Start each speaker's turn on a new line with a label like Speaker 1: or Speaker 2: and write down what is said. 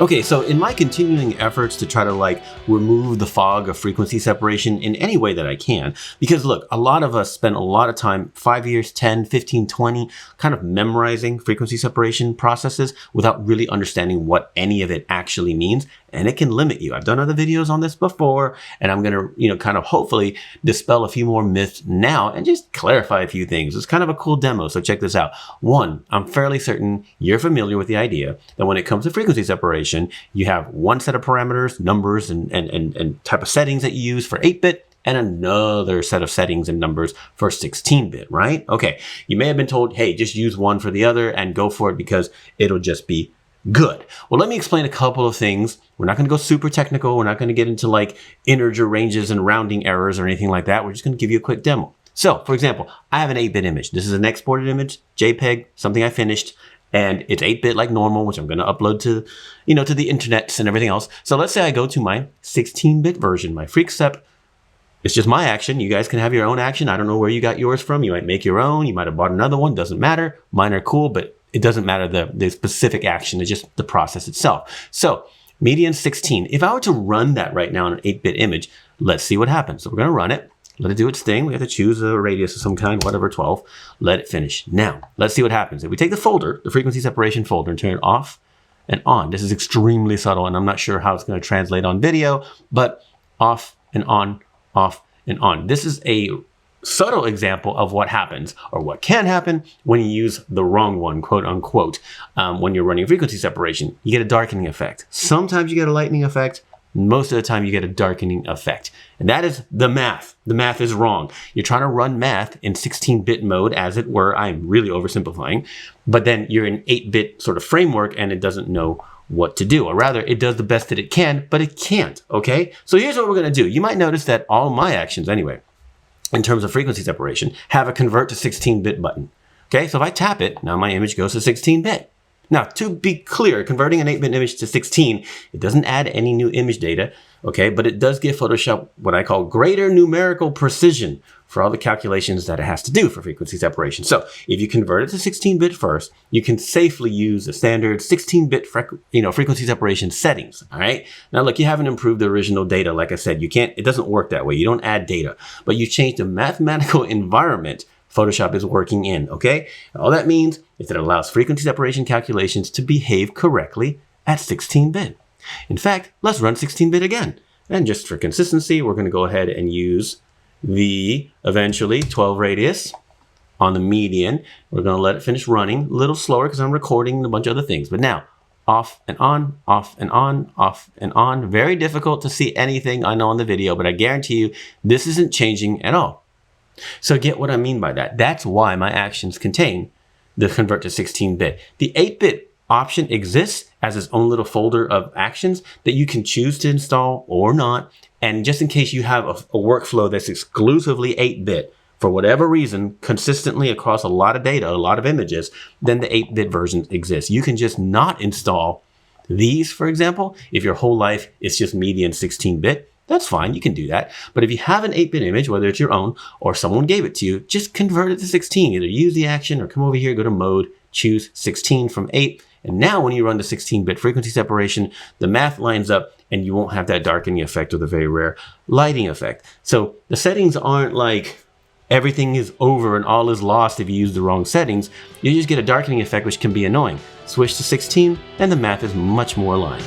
Speaker 1: Okay, so in my continuing efforts to try to remove the fog of frequency separation in any way that I can, because look, a lot of us spend a lot of time, 5 years, 10, 15, 20, kind of memorizing frequency separation processes without really understanding what any of it actually means. And it can limit you. I've done other videos on this before, and I'm going to, kind of hopefully dispel a few more myths now and just clarify a few things. It's kind of a cool demo, so check this out. One, I'm fairly certain you're familiar with the idea that when it comes to frequency separation, you have one set of parameters, numbers, and type of settings that you use for 8-bit, and another set of settings and numbers for 16-bit, right? Okay, you may have been told, hey, just use one for the other and go for it because it'll just be good. Well, let me explain a couple of things. We're not going to go super technical. We're not going to get into integer ranges and rounding errors or anything like that. We're just going to give you a quick demo. So, for example, I have an 8-bit image. This is an exported image, JPEG, something I finished, and it's 8-bit like normal, which I'm going to upload to, to the internet and everything else. So let's say I go to my 16-bit version, my freak step. It's just my action. You guys can have your own action. I don't know where you got yours from. You might make your own. You might have bought another one. Doesn't matter. Mine are cool, but it doesn't matter the specific action. It's just the process itself. So median 16. If I were to run that right now on an 8-bit image, let's see what happens. So we're going to run it. Let it do its thing. We have to choose a radius of some kind, whatever, 12. Let it finish. Now, let's see what happens. If we take the folder, the frequency separation folder, and turn it off and on. This is extremely subtle, and I'm not sure how it's going to translate on video, but off and on, off and on. This is a subtle example of what happens or what can happen when you use the wrong one, quote unquote, when you're running frequency separation. You get a darkening effect. Sometimes you get a lightening effect. Most of the time you get a darkening effect. And that is the math. The math is wrong. You're trying to run math in 16-bit mode, as it were. I'm really oversimplifying. But then you're in 8-bit sort of framework and it doesn't know what to do. Or rather, it does the best that it can, but it can't, okay? So here's what we're going to do. You might notice that all my actions, anyway, in terms of frequency separation, have a convert to 16-bit button. Okay, so if I tap it, now my image goes to 16-bit. Now, to be clear, converting an 8-bit image to 16, it doesn't add any new image data, okay, but it does give Photoshop what I call greater numerical precision for all the calculations that it has to do for frequency separation. So if you convert it to 16-bit first, you can safely use the standard 16-bit frequency separation settings, all right? Now look, you haven't improved the original data. Like I said, it doesn't work that way. You don't add data, but you change the mathematical environment Photoshop is working in, okay? And all that means is that it allows frequency separation calculations to behave correctly at 16-bit. In fact, let's run 16-bit again. And just for consistency, we're going to go ahead and use the eventually 12 radius on the median. We're going to let it finish running a little slower because I'm recording a bunch of other things. But now, off and on, off and on, off and on. Very difficult to see anything I know on the video, but I guarantee you this isn't changing at all. So get what I mean by that. That's why my actions contain the convert to 16-bit. The 8-bit option exists as its own little folder of actions that you can choose to install or not. And just in case you have a workflow that's exclusively 8-bit, for whatever reason, consistently across a lot of data, a lot of images, then the 8-bit version exists. You can just not install these, for example, if your whole life is just median 16-bit. That's fine, you can do that. But if you have an 8-bit image, whether it's your own or someone gave it to you, just convert it to 16. Either use the action or come over here, go to mode, choose 16 from 8. And now when you run the 16-bit frequency separation, the math lines up and you won't have that darkening effect or the very rare lighting effect. So the settings aren't like everything is over and all is lost if you use the wrong settings. You just get a darkening effect, which can be annoying. Switch to 16 and the math is much more aligned.